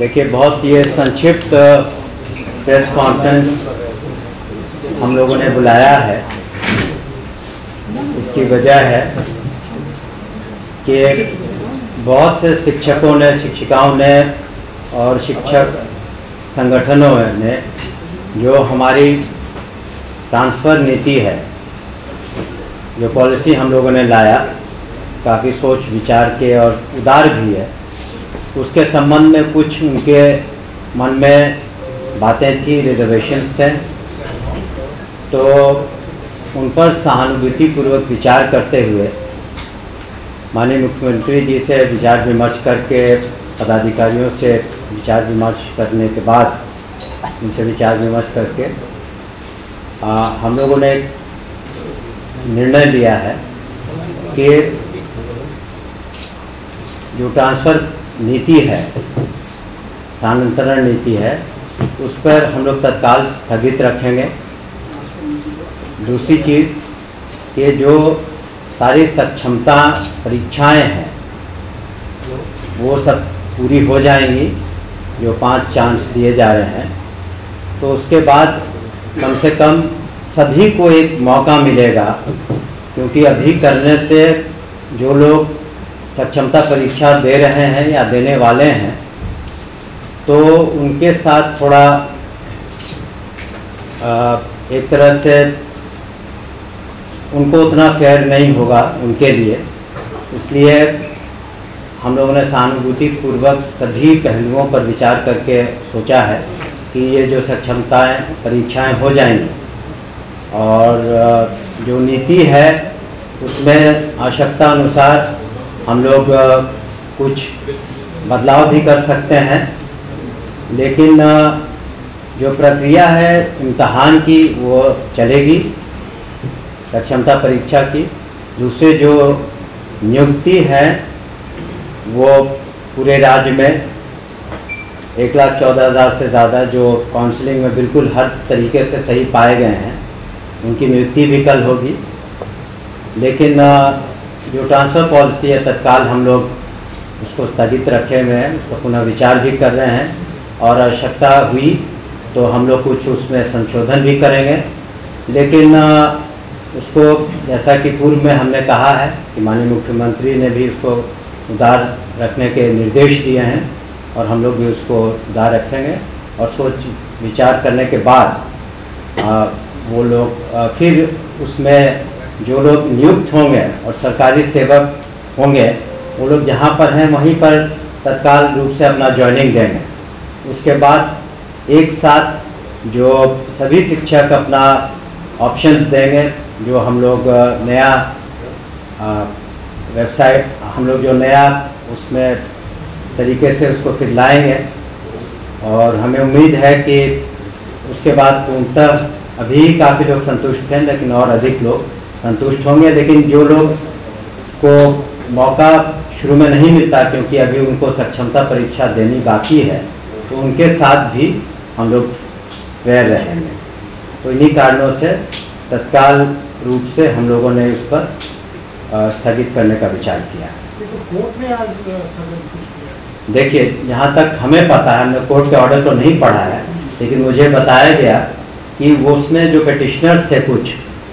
देखिए, बहुत ये संक्षिप्त प्रेस कॉन्फ्रेंस हम लोगों ने बुलाया है। इसकी वजह है कि बहुत से शिक्षकों ने, शिक्षिकाओं ने और शिक्षक संगठनों ने जो हमारी ट्रांसफ़र नीति है, जो पॉलिसी हम लोगों ने लाया, काफ़ी सोच विचार के और उदार भी है, उसके संबंध में कुछ उनके मन में बातें थी, रिजर्वेशंस थे। तो उन पर सहानुभूतिपूर्वक विचार करते हुए माननीय मुख्यमंत्री जी से विचार विमर्श करके, पदाधिकारियों से विचार विमर्श करने के बाद, उनसे विचार विमर्श करके हम लोगों ने एक निर्णय लिया है कि जो ट्रांसफ़र नीति है, स्थानांतरण नीति है, उस पर हम लोग तत्काल स्थगित रखेंगे। दूसरी चीज़ कि जो सारी सक्षमता परीक्षाएं हैं वो सब पूरी हो जाएंगी, जो 5 चांस दिए जा रहे हैं। तो उसके बाद कम से कम सभी को एक मौका मिलेगा, क्योंकि अभी करने से जो लोग सक्षमता परीक्षा दे रहे हैं या देने वाले हैं, तो उनके साथ थोड़ा एक तरह से उनको उतना फेयर नहीं होगा उनके लिए। इसलिए हम लोगों ने सहानुभूतिपूर्वक सभी पहलुओं पर विचार करके सोचा है कि ये जो सक्षमताएं परीक्षाएं हो जाएंगी और जो नीति है उसमें आवश्यकता अनुसार हम लोग कुछ बदलाव भी कर सकते हैं। लेकिन जो प्रक्रिया है इम्तहान की वो चलेगी, सक्षमता परीक्षा की। दूसरे जो नियुक्ति है वो पूरे राज्य में 1,14,000 से ज़्यादा जो काउंसलिंग में बिल्कुल हर तरीके से सही पाए गए हैं, उनकी नियुक्ति भी कल होगी। लेकिन जो ट्रांसफ़र पॉलिसी है, तत्काल हम लोग उसको स्थगित रखे हुए हैं, उसको पुनः विचार भी कर रहे हैं और आवश्यकता हुई तो हम लोग कुछ उसमें संशोधन भी करेंगे। लेकिन उसको, जैसा कि पूर्व में हमने कहा है कि माननीय मुख्यमंत्री ने भी उसको उदार रखने के निर्देश दिए हैं और हम लोग भी उसको उदार रखेंगे। और सोच विचार करने के बाद वो लोग फिर उसमें जो लोग नियुक्त होंगे और सरकारी सेवक होंगे, वो लोग जहाँ पर हैं वहीं पर तत्काल रूप से अपना ज्वाइनिंग देंगे। उसके बाद एक साथ जो सभी शिक्षक अपना ऑप्शंस देंगे, जो हम लोग नया वेबसाइट, हम लोग जो नया उसमें तरीके से उसको फिर लाएंगे। और हमें उम्मीद है कि उसके बाद पूर्णतः, अभी काफ़ी लोग संतुष्ट हैं लेकिन और अधिक लोग संतुष्ट होंगे। लेकिन जो लोग को मौका शुरू में नहीं मिलता क्योंकि अभी उनको सक्षमता परीक्षा देनी बाकी है, तो उनके साथ भी हम लोग फेयर रहेंगे। तो इन्हीं कारणों से तत्काल रूप से हम लोगों ने उस पर स्थगित करने का विचार किया। तो कोर्ट ने आज स्थगित, देखिए, जहाँ तक हमें पता है, हमने कोर्ट के ऑर्डर को नहीं पढ़ा है, लेकिन मुझे बताया गया कि वो उसमें जो पेटिशनर्स थे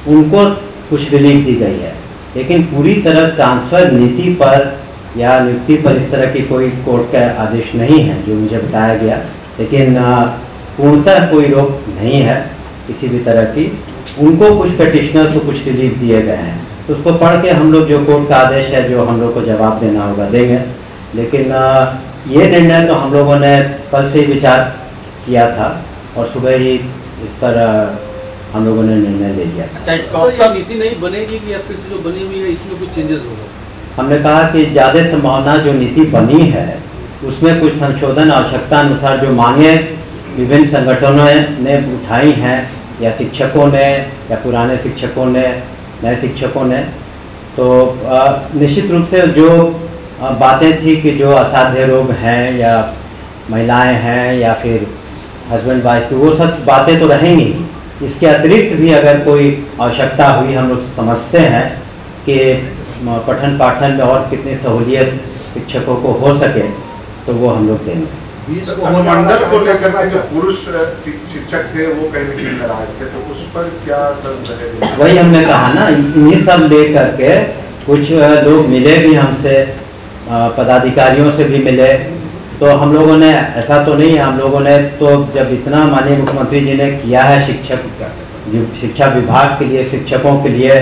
उनको कुछ रिलीफ दी गई है, लेकिन पूरी तरह ट्रांसफ़र नीति पर या नियुक्ति पर इस तरह की कोई कोर्ट का आदेश नहीं है, जो मुझे बताया गया। लेकिन पूर्णतः कोई रोक नहीं है किसी भी तरह की। उनको कुछ पेटिशनर्स को कुछ रिलीफ दिए गए हैं, तो उसको पढ़ के हम लोग जो कोर्ट का आदेश है, जो हम लोग को जवाब देना होगा, देंगे। लेकिन ये निर्णय तो हम लोगों ने कल से ही विचार किया था और सुबह ही इस पर हम लोगों ने निर्णय ले लिया। अच्छा, नीति नहीं बनेगी कि या फिर से जो बनी हुई है इसमें कुछ चेंजेस होगा? हमने कहा कि ज़्यादा संभावना जो नीति बनी है उसमें कुछ संशोधन आवश्यकता अनुसार जो मांगे विभिन्न संगठनों ने उठाई हैं, या शिक्षकों ने, या पुराने शिक्षकों ने, नए शिक्षकों ने, तो निश्चित रूप से जो बातें थी कि जो असाध्य रोग हैं या महिलाएं हैं या फिर हस्बैंड वाइफ की, वो सब बातें तो रहेंगी। इसके अतिरिक्त भी अगर कोई आवश्यकता हुई, हम लोग समझते हैं कि पठन पाठन में और कितनी सहूलियत शिक्षकों को हो सके, तो वो हम लोग देंगे। अनुमंडल को लेकर के जो पुरुष शिक्षक थे वो कहीं न कहीं नाराज थे, तो उस पर क्या सर? वही हमने कहा ना, इन्हीं सब लेकर के कुछ लोग मिले भी हमसे, पदाधिकारियों से भी मिले, तो हम लोगों ने, ऐसा तो नहीं है, हम लोगों ने तो जब इतना माननीय मुख्यमंत्री जी ने किया है शिक्षा विभाग के लिए, शिक्षकों के लिए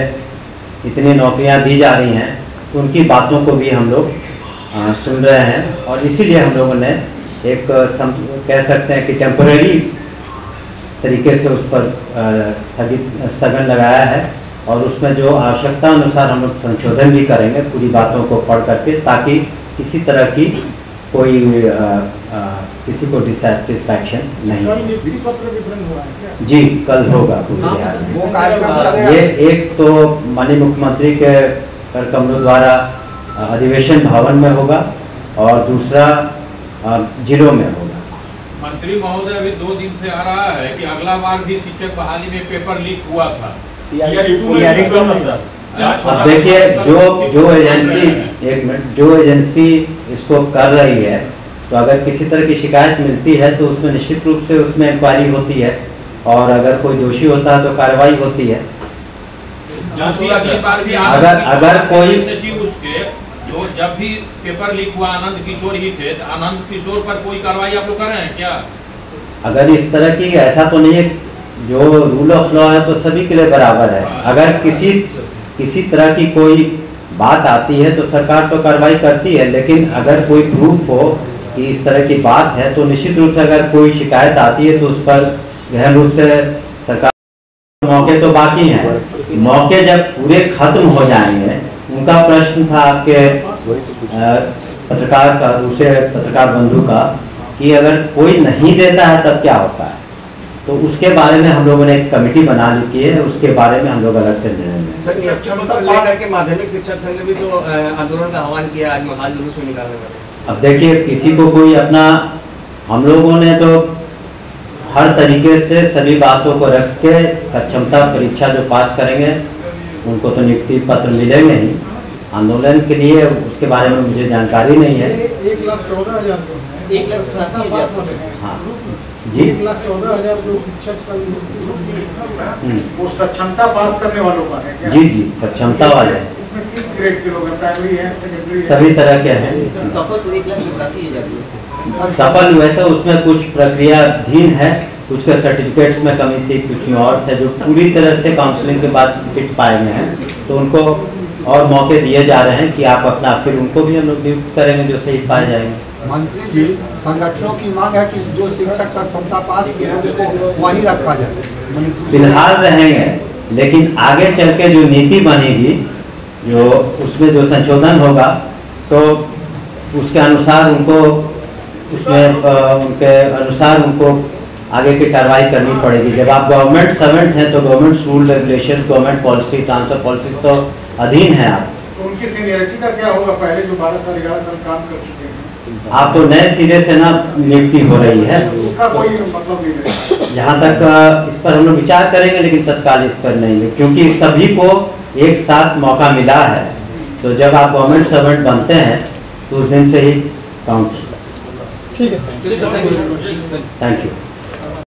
इतनी नौकरियां दी जा रही हैं, तो उनकी बातों को भी हम लोग सुन रहे हैं, और इसीलिए हम लोगों ने एक कह सकते हैं कि टेम्परेरी तरीके से उस पर स्थगन लगाया है, और उसमें जो आवश्यकता अनुसार हम लोग संशोधन भी करेंगे पूरी बातों को पढ़ करके, ताकि किसी तरह की कोई किसी को डिससेटिस्फैक्शन नहीं। नियुक्ति पत्र वितरण हुआ है क्या? जी, कल होगा पूरे बिहार में। वो कार्यक्रम चलेगा। ये एक तो माननीय मुख्यमंत्री के कर कमलों द्वारा अधिवेशन भवन में होगा, और दूसरा जिलों में होगा। मंत्री महोदय, अभी 2 दिन से आ रहा है कि अगला बार भी शिक्षक बहाली में पेपर लीक हुआ था। अब देखिए, जो एजेंसी इसको कर रही है, तो अगर किसी तरह की शिकायत मिलती है तो उसमें निश्चित रूप से उसमें इंक्वायरी होती है, और अगर कोई दोषी होता है तो कार्रवाई होती है। अगर कोई सचिव उसके जो जब भी पेपर लीक हुआ आनंद किशोर ही थे, तो आनंद किशोर पर कोई कार्रवाई आप लोग कर रहे हैं क्या? अगर इस तरह की, ऐसा तो नहीं है, जो रूल ऑफ लॉ है तो सभी के लिए बराबर है। अगर किसी तरह की कोई बात आती है तो सरकार तो कार्रवाई करती है, लेकिन अगर कोई प्रूफ हो कि इस तरह की बात है, तो निश्चित रूप से अगर कोई शिकायत आती है तो उस पर गहन रूप से सरकार, मौके तो बाकी हैं, मौके जब पूरे खत्म हो जाएंगे। उनका प्रश्न था आपके पत्रकार का, दूसरे पत्रकार बंधु का, कि अगर कोई नहीं देता है तब क्या होता है, तो उसके बारे में हम लोगों ने एक कमेटी बना ली है, उसके बारे में हम लोग अलग से निर्णय लेंगे। माध्यमिक शिक्षक संघ ने भी तो आंदोलन का आह्वान किया आज मसाल जुलूस में निकालने का। अब देखिए, किसी को कोई अपना, हम लोगों ने तो हर तरीके से सभी बातों को रख के सक्षमता परीक्षा जो पास करेंगे उनको तो नियुक्ति पत्र मिलेंगे ही। आंदोलन के लिए उसके बारे में मुझे जानकारी नहीं है। 1,14,000 हाँ जी, 1,14,000 लोग शिक्षक वो सक्षमता पास करने वालों का है क्या? जी, सक्षमता वाले हैं। इसमें किस ग्रेड के लोग हैं? प्राइमरी है, सेकेंडरी है? सभी तरह के हैं। सफल 1,87,000 जाती है। सफल वैसे उसमें कुछ प्रक्रियाधीन है, कुछ के सर्टिफिकेट्स में कमी थी, कुछ में और थे जो पूरी तरह से काउंसलिंग के बाद फिट पाए गए हैं, तो उनको और मौके दिए जा रहे हैं कि आप अपना, फिर उनको भी हम लोग नियुक्त करेंगे जो सही पाए जाएंगे। मंत्री जी, संगठनों की मांग है कि जो शिक्षक सक्षमता पास किए हैं उसको वहीं रखा जाए। फिलहाल रहेंगे, लेकिन आगे चल के जो नीति बनेगी, जो उसमें जो संशोधन होगा, तो उसके अनुसार उनको, उसमें उनके अनुसार उनको आगे की कार्रवाई करनी पड़ेगी। जब आप गवर्नमेंट सर्वेंट हैं तो government rule regulation, government policy, transfer policy तो अधीन है आप। तो उनकी सीनियरिटी का क्या होगा? पहले जो 12 साल 11 साल काम कर चुके हैं, आप तो नए सिरे से ना नियुक्ति हो रही है, उसका कोई मतलब नहीं है। जहाँ तक इस पर हम लोग विचार करेंगे, लेकिन तत्काल इस पर नहीं, क्योंकि सभी को एक साथ मौका मिला है। तो जब आप गवर्नमेंट सर्वेंट बनते हैं तो उस दिन से ही काउंट। ठीक है, थैंक यू।